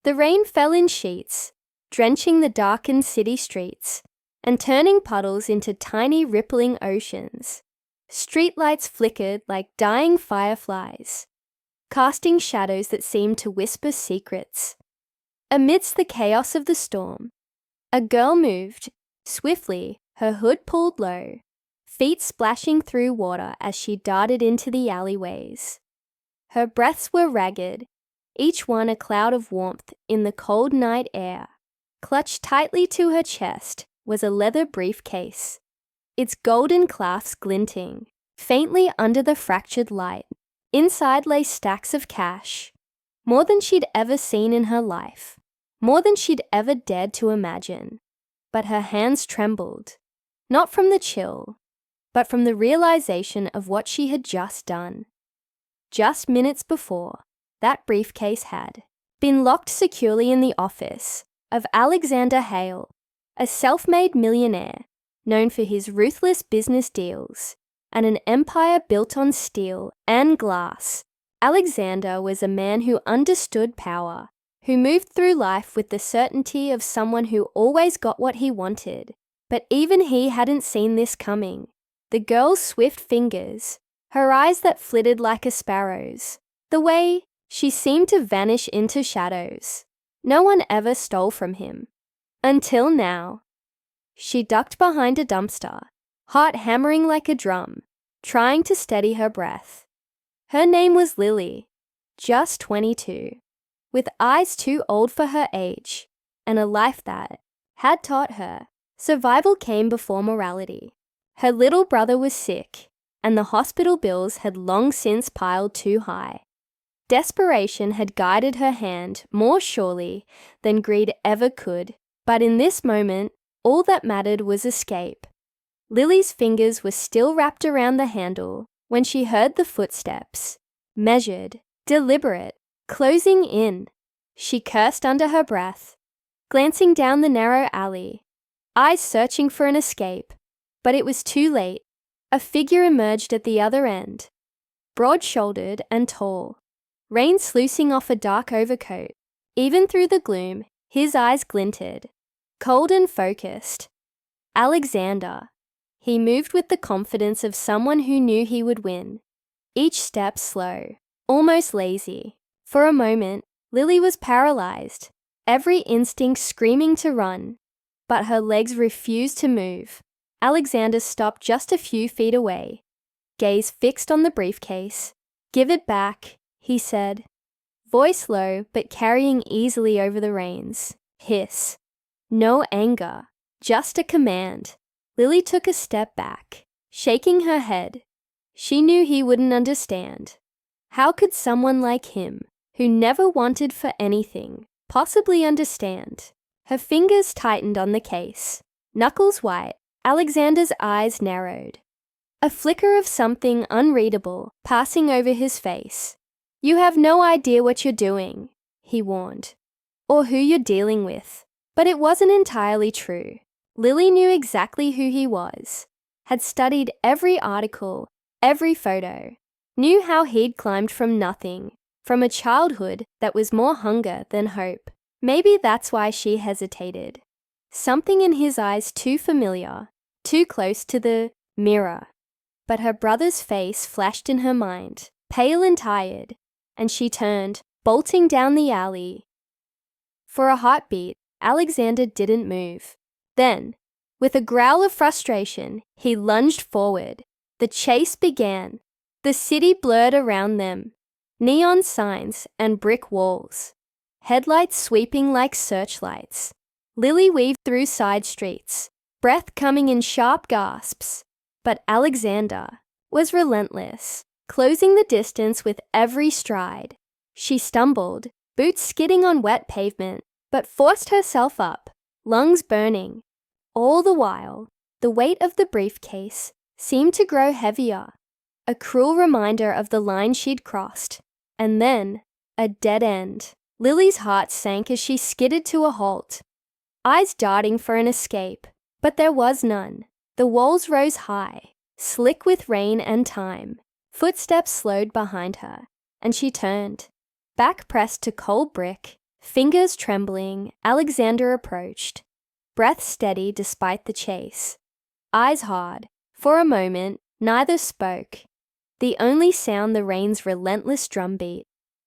The rain fell in sheets, drenching the darkened city streets and turning puddles into tiny rippling oceans. Streetlights flickered like dying fireflies, casting shadows that seemed to whisper secrets. Amidst the chaos of the storm, a girl moved, swiftly, her hood pulled low, feet splashing through water as she darted into the alleyways. Her breaths were ragged, each one a cloud of warmth in the cold night air. Clutched tightly to her chest was a leather briefcase, its golden clasps glinting, faintly under the fractured light. Inside lay stacks of cash, more than she'd ever seen in her life, more than she'd ever dared to imagine. But her hands trembled, not from the chill, but from the realization of what she had just done. Just minutes before, that briefcase had been locked securely in the office of Alexander Hale, a self-made millionaire known for his ruthless business deals and an empire built on steel and glass. Alexander was a man who understood power, who moved through life with the certainty of someone who always got what he wanted. But even he hadn't seen this coming. The girl's swift fingers, her eyes that flitted like a sparrow's, the way she seemed to vanish into shadows. No one ever stole from him. Until now. She ducked behind a dumpster, heart hammering like a drum, trying to steady her breath. Her name was Lily, just 22, with eyes too old for her age, and a life that had taught her survival came before morality. Her little brother was sick, and the hospital bills had long since piled too high. Desperation had guided her hand more surely than greed ever could, but in this moment, all that mattered was escape. Lily's fingers were still wrapped around the handle when she heard the footsteps, measured, deliberate, closing in. She cursed under her breath, glancing down the narrow alley, eyes searching for an escape, but it was too late. A figure emerged at the other end, broad-shouldered and tall, rain sluicing off a dark overcoat. Even through the gloom, his eyes glinted, cold and focused. Alexander. He moved with the confidence of someone who knew he would win, each step slow, almost lazy. For a moment, Lily was paralyzed, every instinct screaming to run, but her legs refused to move. Alexander stopped just a few feet away, gaze fixed on the briefcase. "Give it back," he said, voice low but carrying easily over the reins. Hiss. No anger, just a command. Lily took a step back, shaking her head. She knew he wouldn't understand. How could someone like him, who never wanted for anything, possibly understand? Her fingers tightened on the case, knuckles white. Alexander's eyes narrowed, a flicker of something unreadable passing over his face. "You have no idea what you're doing," he warned, "or who you're dealing with." But it wasn't entirely true. Lily knew exactly who he was, had studied every article, every photo, knew how he'd climbed from nothing, from a childhood that was more hunger than hope. Maybe that's why she hesitated. Something in his eyes too familiar, too close to the mirror. But her brother's face flashed in her mind, pale and tired, and she turned, bolting down the alley. For a heartbeat, Alexander didn't move. Then, with a growl of frustration, he lunged forward. The chase began. The city blurred around them, neon signs and brick walls, headlights sweeping like searchlights. Lily weaved through side streets, breath coming in sharp gasps. But Alexander was relentless, closing the distance with every stride. She stumbled, boots skidding on wet pavement, but forced herself up, lungs burning. All the while, the weight of the briefcase seemed to grow heavier, a cruel reminder of the line she'd crossed. And then, a dead end. Lily's heart sank as she skidded to a halt, eyes darting for an escape. But there was none. The walls rose high, slick with rain and time. Footsteps slowed behind her, and she turned, back pressed to cold brick, Fingers trembling, Alexander approached, breath steady despite the chase, eyes hard. For a moment, neither spoke, the only sound the rain's relentless drumbeat.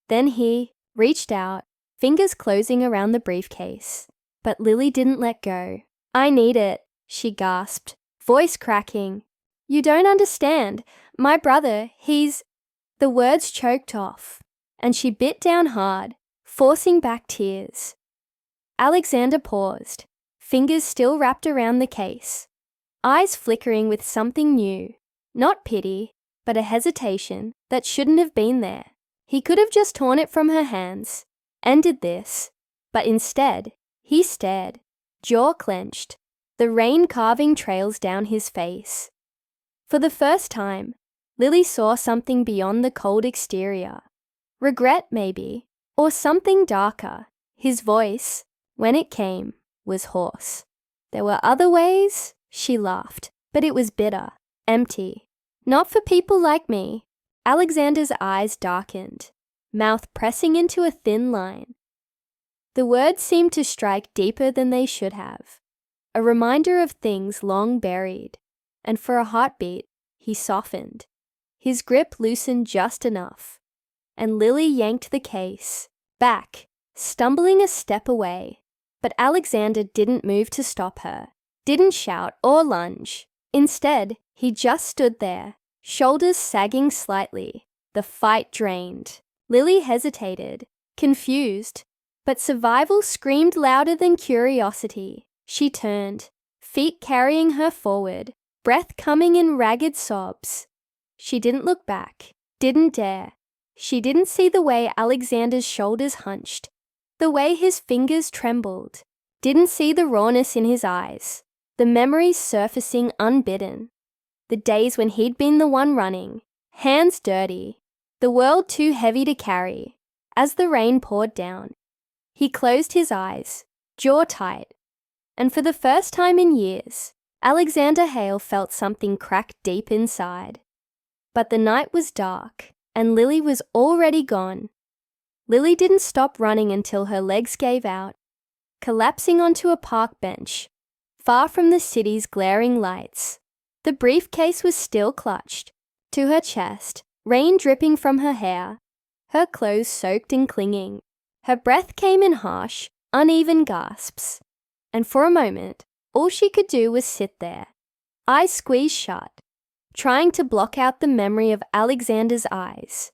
Then he reached out, fingers closing around the briefcase. But Lily didn't let go. "I need it," she gasped, voice cracking. "You don't understand. My brother, he's—" The words choked off, and she bit down hard, forcing back tears. Alexander paused, fingers still wrapped around the case, eyes flickering with something new, not pity, but a hesitation that shouldn't have been there. He could have just torn it from her hands, ended this, but instead, he stared, jaw clenched, the rain carving trails down his face. For the first time, Lily saw something beyond the cold exterior. Regret, maybe, or something darker. His voice, when it came, was hoarse. "There were other ways," she laughed, but it was bitter, empty. "Not for people like me." Alexander's eyes darkened, mouth pressing into a thin line. The words seemed to strike deeper than they should have, a reminder of things long buried, and for a heartbeat, he softened. His grip loosened just enough, and Lily yanked the case back, stumbling a step away. But Alexander didn't move to stop her, didn't shout or lunge. Instead, he just stood there, shoulders sagging slightly, the fight drained. Lily hesitated, confused, but survival screamed louder than curiosity. She turned, feet carrying her forward, breath coming in ragged sobs. She didn't look back, didn't dare. She didn't see the way Alexander's shoulders hunched, the way his fingers trembled, didn't see the rawness in his eyes, the memories surfacing unbidden. The days when he'd been the one running, hands dirty, the world too heavy to carry. As the rain poured down, he closed his eyes, jaw tight, and for the first time in years, Alexander Hale felt something crack deep inside. But the night was dark, and Lily was already gone. Lily didn't stop running until her legs gave out, collapsing onto a park bench, far from the city's glaring lights. The briefcase was still clutched to her chest, rain dripping from her hair, her clothes soaked and clinging. Her breath came in harsh, uneven gasps, and for a moment, all she could do was sit there, eyes squeezed shut, trying to block out the memory of Alexander's eyes.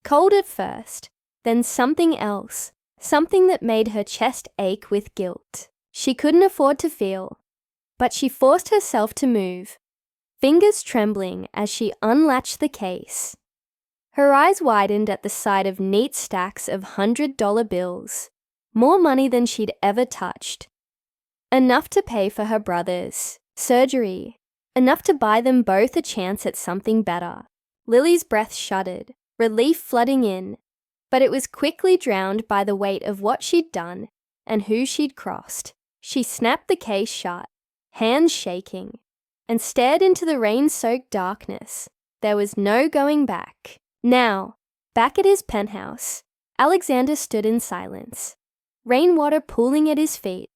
Cold at first, then something else, something that made her chest ache with guilt. She couldn't afford to feel, but she forced herself to move, fingers trembling as she unlatched the case. Her eyes widened at the sight of neat stacks of $100 bills, more money than she'd ever touched. Enough to pay for her brother's surgery, enough to buy them both a chance at something better. Lily's breath shuddered, relief flooding in, but it was quickly drowned by the weight of what she'd done and who she'd crossed. She snapped the case shut, hands shaking, and stared into the rain-soaked darkness. There was no going back. Now, back at his penthouse, Alexander stood in silence, rainwater pooling at his feet,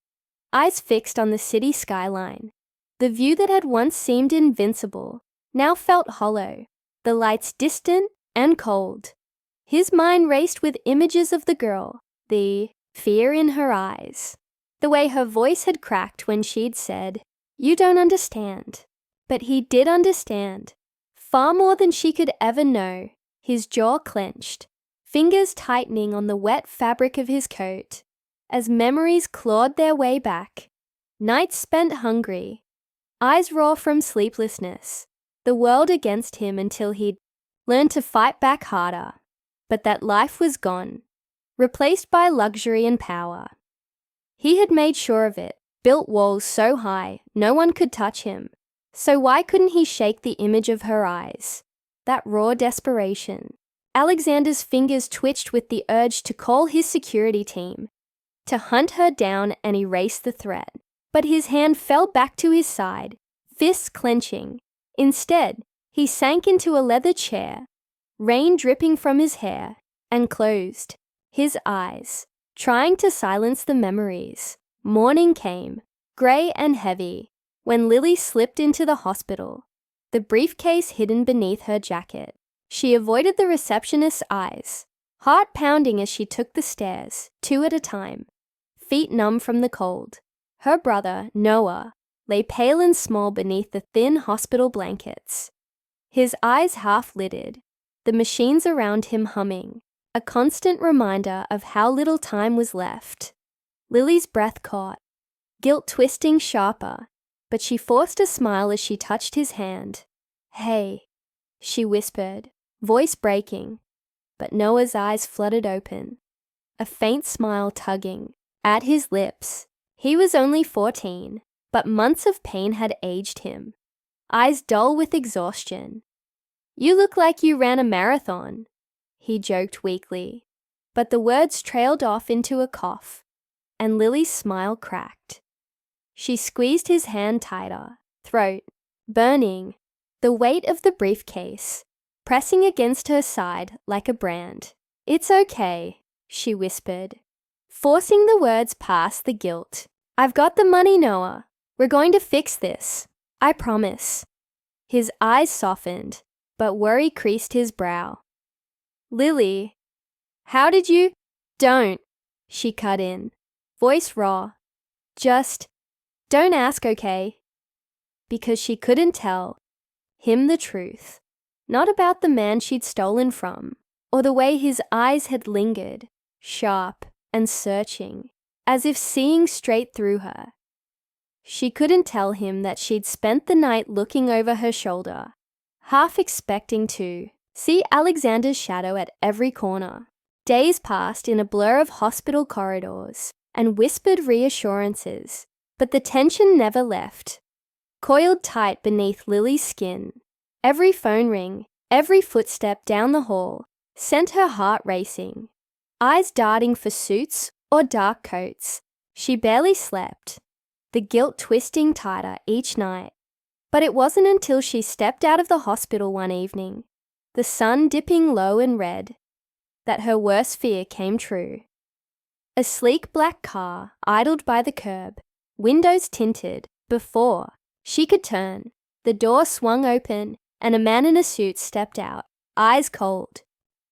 eyes fixed on the city skyline. The view that had once seemed invincible now felt hollow, the lights distant and cold. His mind raced with images of the girl, the fear in her eyes, the way her voice had cracked when she'd said, "You don't understand." But he did understand, far more than she could ever know. His jaw clenched, fingers tightening on the wet fabric of his coat, as memories clawed their way back. Nights spent hungry, eyes raw from sleeplessness, the world against him until he'd learned to fight back harder. But that life was gone, replaced by luxury and power. He had made sure of it, built walls so high no one could touch him. So why couldn't he shake the image of her eyes? That raw desperation. Alexander's fingers twitched with the urge to call his security team, to hunt her down and erase the threat. But his hand fell back to his side, fists clenching. Instead, he sank into a leather chair, rain dripping from his hair, and closed his eyes, trying to silence the memories. Morning came, grey and heavy, when Lily slipped into the hospital, the briefcase hidden beneath her jacket. She avoided the receptionist's eyes, heart pounding as she took the stairs, 2 at a time, feet numb from the cold. Her brother, Noah, lay pale and small beneath the thin hospital blankets, his eyes half-lidded, the machines around him humming, a constant reminder of how little time was left. Lily's breath caught, guilt twisting sharper, but she forced a smile as she touched his hand. "Hey," she whispered, voice breaking, but Noah's eyes fluttered open, a faint smile tugging at his lips. He was only 14, but months of pain had aged him, eyes dull with exhaustion. "You look like you ran a marathon," he joked weakly, but the words trailed off into a cough, and Lily's smile cracked. She squeezed his hand tighter, throat burning, the weight of the briefcase pressing against her side like a brand. "It's okay," she whispered, forcing the words past the guilt. "I've got the money, Noah. We're going to fix this. I promise." His eyes softened, but worry creased his brow. "Lily, how did you—" "Don't," she cut in, voice raw. "Just don't ask, okay?" Because she couldn't tell him the truth, not about the man she'd stolen from, or the way his eyes had lingered, sharp and searching, as if seeing straight through her. She couldn't tell him that she'd spent the night looking over her shoulder, half expecting to see Alexander's shadow at every corner. Days passed in a blur of hospital corridors and whispered reassurances, but the tension never left, coiled tight beneath Lily's skin. Every phone ring, every footstep down the hall sent her heart racing, eyes darting for suits or dark coats. She barely slept, the guilt twisting tighter each night. But it wasn't until she stepped out of the hospital one evening, the sun dipping low and red, that her worst fear came true. A sleek black car idled by the curb, windows tinted. Before she could turn, the door swung open and a man in a suit stepped out, eyes cold.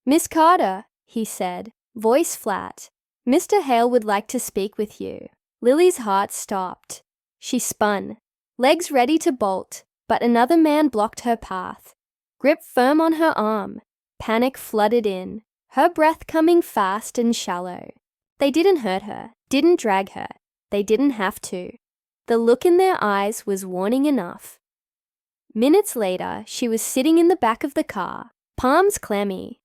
"Miss Carter," he said, voice flat. "Mr. Hale would like to speak with you." Lily's heart stopped. She spun, legs ready to bolt, but another man blocked her path, gripped firm on her arm. Panic flooded in, her breath coming fast and shallow. They didn't hurt her, didn't drag her. They didn't have to. The look in their eyes was warning enough. Minutes later, she was sitting in the back of the car, palms clammy,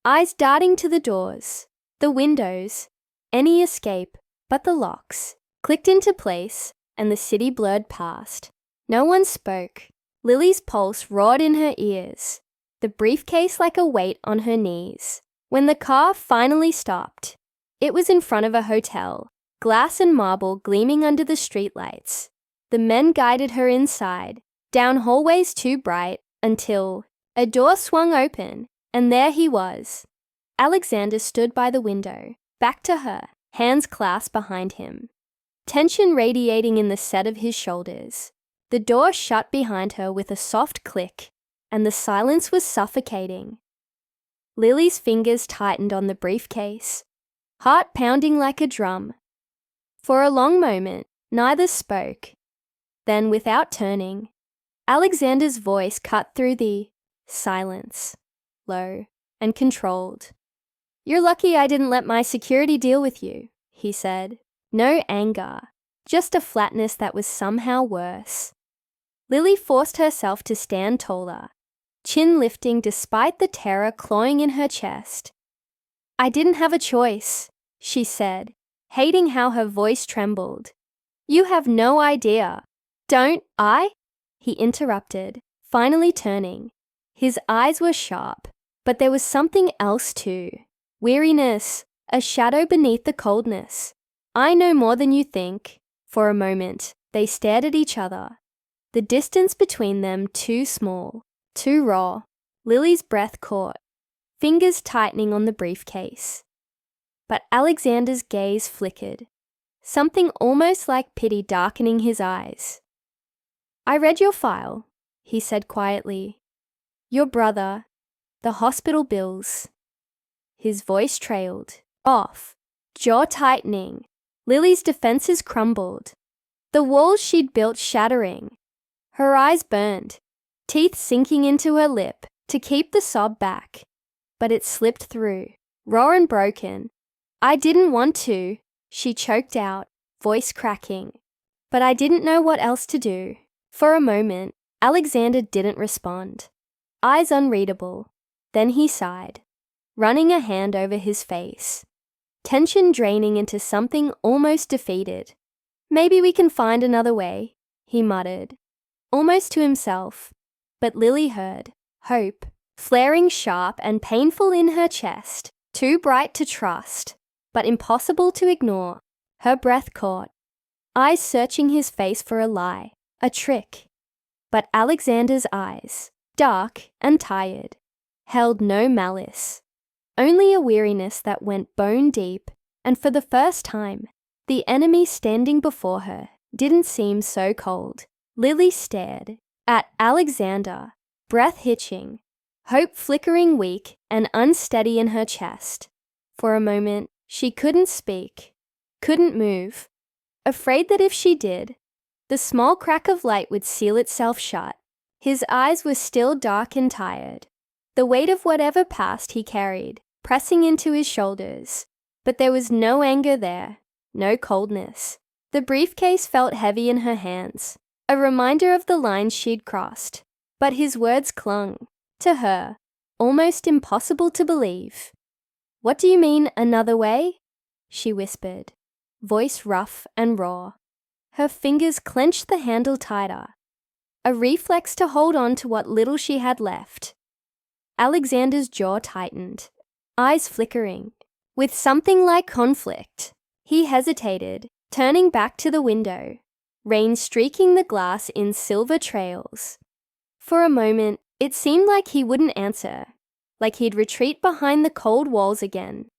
eyes darting to the doors, the windows, any escape but the locks, clicked into place, and the city blurred past. No one spoke. Lily's pulse roared in her ears, the briefcase like a weight on her knees. When the car finally stopped, it was in front of a hotel, glass and marble gleaming under the streetlights. The men guided her inside, down hallways too bright, until a door swung open, and there he was. Alexander stood by the window, back to her, hands clasped behind him, tension radiating in the set of his shoulders. The door shut behind her with a soft click, and the silence was suffocating. Lily's fingers tightened on the briefcase, heart pounding like a drum. For a long moment, neither spoke. Then, without turning, Alexander's voice cut through the silence, low and controlled. "You're lucky I didn't let my security deal with you," he said. No anger, just a flatness that was somehow worse. Lily forced herself to stand taller, chin lifting despite the terror clawing in her chest. "I didn't have a choice," she said, hating how her voice trembled. "You have no idea." "Don't I?" he interrupted, finally turning. His eyes were sharp, but there was something else too. Weariness, a shadow beneath the coldness. "I know more than you think." For a moment, they stared at each other, the distance between them too small, too raw. Lily's breath caught, fingers tightening on the briefcase. But Alexander's gaze flickered, something almost like pity darkening his eyes. "I read your file," he said quietly. "Your brother, the hospital bills." His voice trailed off, jaw tightening. Lily's defenses crumbled, the walls she'd built shattering. Her eyes burned, teeth sinking into her lip to keep the sob back. But it slipped through, raw and broken. "I didn't want to," she choked out, voice cracking. "But I didn't know what else to do." For a moment, Alexander didn't respond, eyes unreadable. Then he sighed, running a hand over his face, tension draining into something almost defeated. "Maybe we can find another way," he muttered, almost to himself. But Lily heard, hope, flaring sharp and painful in her chest, too bright to trust, but impossible to ignore. Her breath caught, eyes searching his face for a lie, a trick. But Alexander's eyes, dark and tired, held no malice, only a weariness that went bone deep, and for the first time, the enemy standing before her didn't seem so cold. Lily stared at Alexander, breath hitching, hope flickering weak and unsteady in her chest. For a moment, she couldn't speak, couldn't move, afraid that if she did, the small crack of light would seal itself shut. His eyes were still dark and tired, the weight of whatever past he carried pressing into his shoulders. But there was no anger there, no coldness. The briefcase felt heavy in her hands, a reminder of the lines she'd crossed. But his words clung, to her, almost impossible to believe. "What do you mean, another way?" she whispered, voice rough and raw. Her fingers clenched the handle tighter, a reflex to hold on to what little she had left. Alexander's jaw tightened, eyes flickering, with something like conflict. He hesitated, turning back to the window, rain streaking the glass in silver trails. For a moment, it seemed like he wouldn't answer, like he'd retreat behind the cold walls again.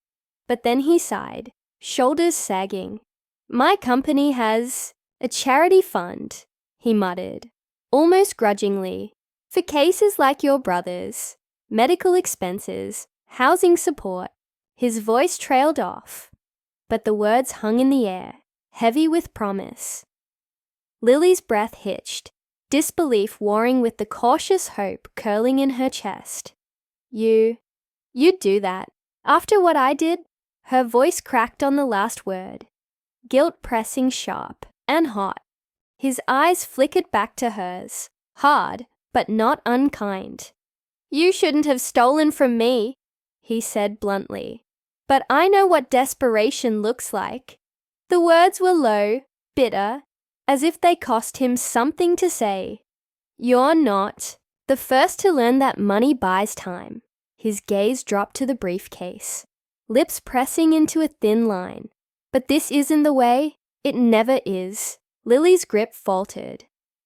But then he sighed, shoulders sagging. "My company has a charity fund," he muttered, almost grudgingly, "for cases like your brother's, medical expenses, housing support." His voice trailed off, but the words hung in the air, heavy with promise. Lily's breath hitched, disbelief warring with the cautious hope curling in her chest. You'd do that? After what I did?" Her voice cracked on the last word, guilt pressing sharp and hot. His eyes flickered back to hers, hard but not unkind. "You shouldn't have stolen from me," he said bluntly. "But I know what desperation looks like." The words were low, bitter, as if they cost him something to say. "You're not the first to learn that money buys time." His gaze dropped to the briefcase, lips pressing into a thin line. "But this isn't the way. It never is." Lily's grip faltered,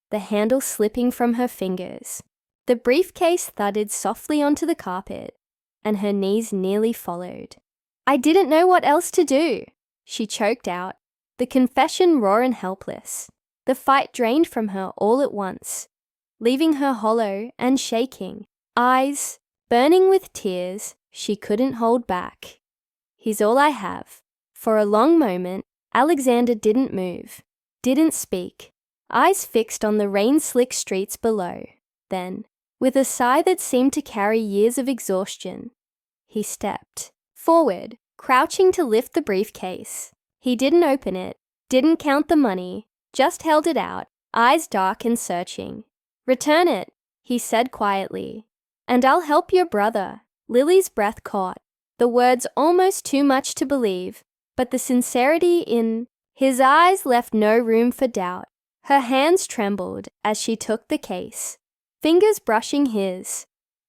the handle slipping from her fingers. The briefcase thudded softly onto the carpet, and her knees nearly followed. "I didn't know what else to do," she choked out, the confession raw and helpless. The fight drained from her all at once, leaving her hollow and shaking, eyes burning with tears she couldn't hold back. "He's all I have." For a long moment, Alexander didn't move, didn't speak, eyes fixed on the rain-slick streets below. Then, with a sigh that seemed to carry years of exhaustion, he stepped forward, crouching to lift the briefcase. He didn't open it, didn't count the money, just held it out, eyes dark and searching. "Return it," he said quietly, "and I'll help your brother." Lily's breath caught, the words almost too much to believe, but the sincerity in his eyes left no room for doubt. Her hands trembled as she took the case, fingers brushing his,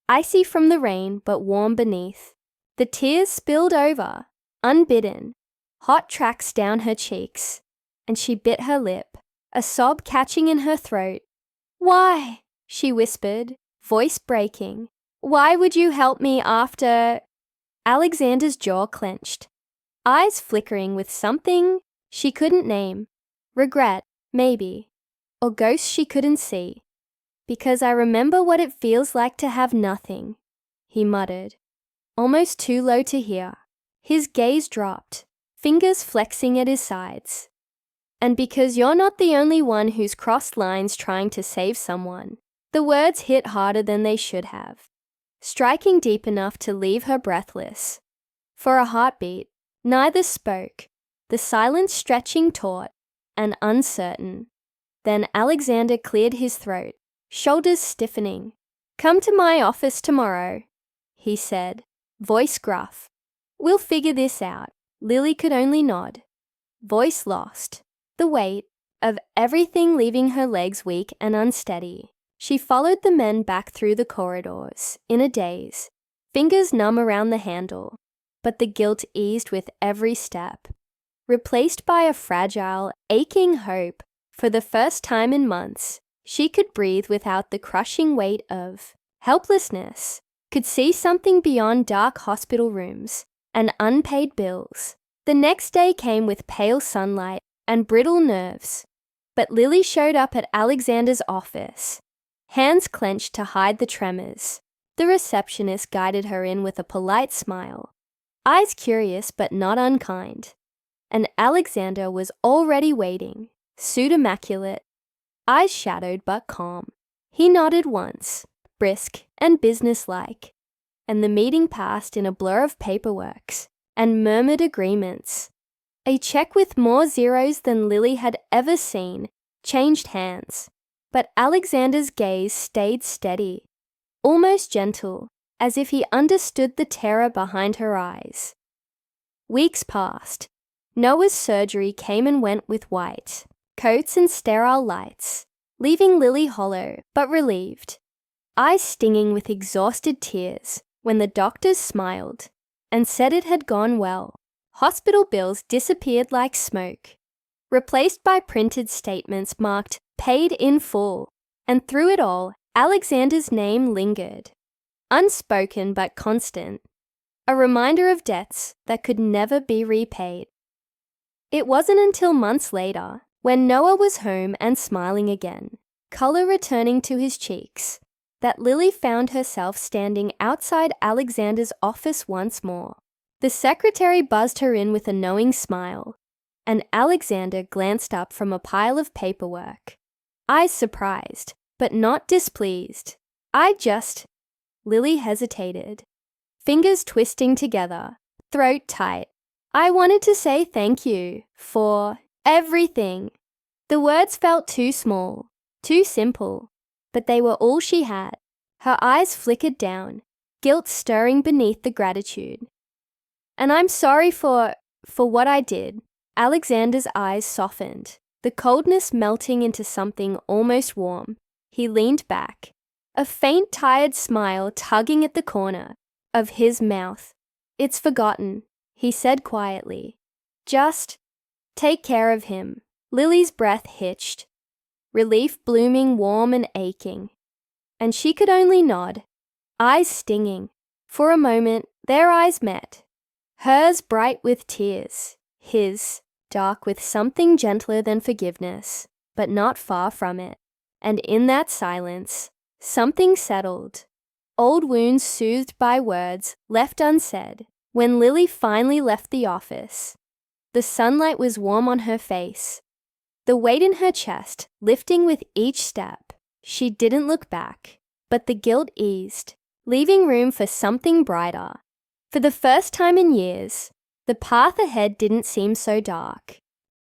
icy from the rain but warm beneath. The tears spilled over, unbidden, hot tracks down her cheeks, and she bit her lip, a sob catching in her throat. "Why?" she whispered, voice breaking. "Why would you help me after?" Alexander's jaw clenched, eyes flickering with something she couldn't name. Regret, maybe, or ghosts she couldn't see. Because I remember what it feels like to have nothing, he muttered, almost too low to hear. His gaze dropped, fingers flexing at his sides. And because you're not the only one who's crossed lines trying to save someone. The words hit harder than they should have, striking deep enough to leave her breathless. For a heartbeat, neither spoke, the silence stretching taut and uncertain. Then Alexander cleared his throat, shoulders stiffening. "Come to my office tomorrow," he said, voice gruff. "We'll figure this out." Lily could only nod, voice lost, the weight of everything leaving her legs weak and unsteady. She followed the men back through the corridors, in a daze, fingers numb around the handle, but the guilt eased with every step, replaced by a fragile, aching hope. For the first time in months, she could breathe without the crushing weight of helplessness, could see something beyond dark hospital rooms and unpaid bills. The next day came with pale sunlight and brittle nerves, but Lily showed up at Alexander's office, hands clenched to hide the tremors. The receptionist guided her in with a polite smile, eyes curious but not unkind. And Alexander was already waiting, suit immaculate, eyes shadowed but calm. He nodded once, brisk and businesslike, and the meeting passed in a blur of paperworks and murmured agreements. A check with more zeros than Lily had ever seen changed hands. But Alexander's gaze stayed steady, almost gentle, as if he understood the terror behind her eyes. Weeks passed. Noah's surgery came and went with white coats and sterile lights, leaving Lily hollow but relieved, eyes stinging with exhausted tears when the doctors smiled and said it had gone well. Hospital bills disappeared like smoke, replaced by printed statements marked "paid in full," and through it all, Alexander's name lingered, unspoken but constant, a reminder of debts that could never be repaid. It wasn't until months later, when Noah was home and smiling again, color returning to his cheeks, that Lily found herself standing outside Alexander's office once more. The secretary buzzed her in with a knowing smile, and Alexander glanced up from a pile of paperwork, eyes surprised, but not displeased. Lily hesitated, fingers twisting together, throat tight. "I wanted to say thank you for everything." The words felt too small, too simple, but they were all she had. Her eyes flickered down, guilt stirring beneath the gratitude. "And I'm sorry for what I did." Alexander's eyes softened, the coldness melting into something almost warm. He leaned back, a faint tired smile tugging at the corner of his mouth. "It's forgotten," he said quietly. "Just take care of him." Lily's breath hitched, relief blooming warm and aching, and she could only nod, eyes stinging. For a moment, their eyes met, hers bright with tears, his dark with something gentler than forgiveness, but not far from it. And in that silence, something settled, old wounds soothed by words left unsaid. When Lily finally left the office, the sunlight was warm on her face, the weight in her chest lifting with each step. She didn't look back, but the guilt eased, leaving room for something brighter. For the first time in years, the path ahead didn't seem so dark.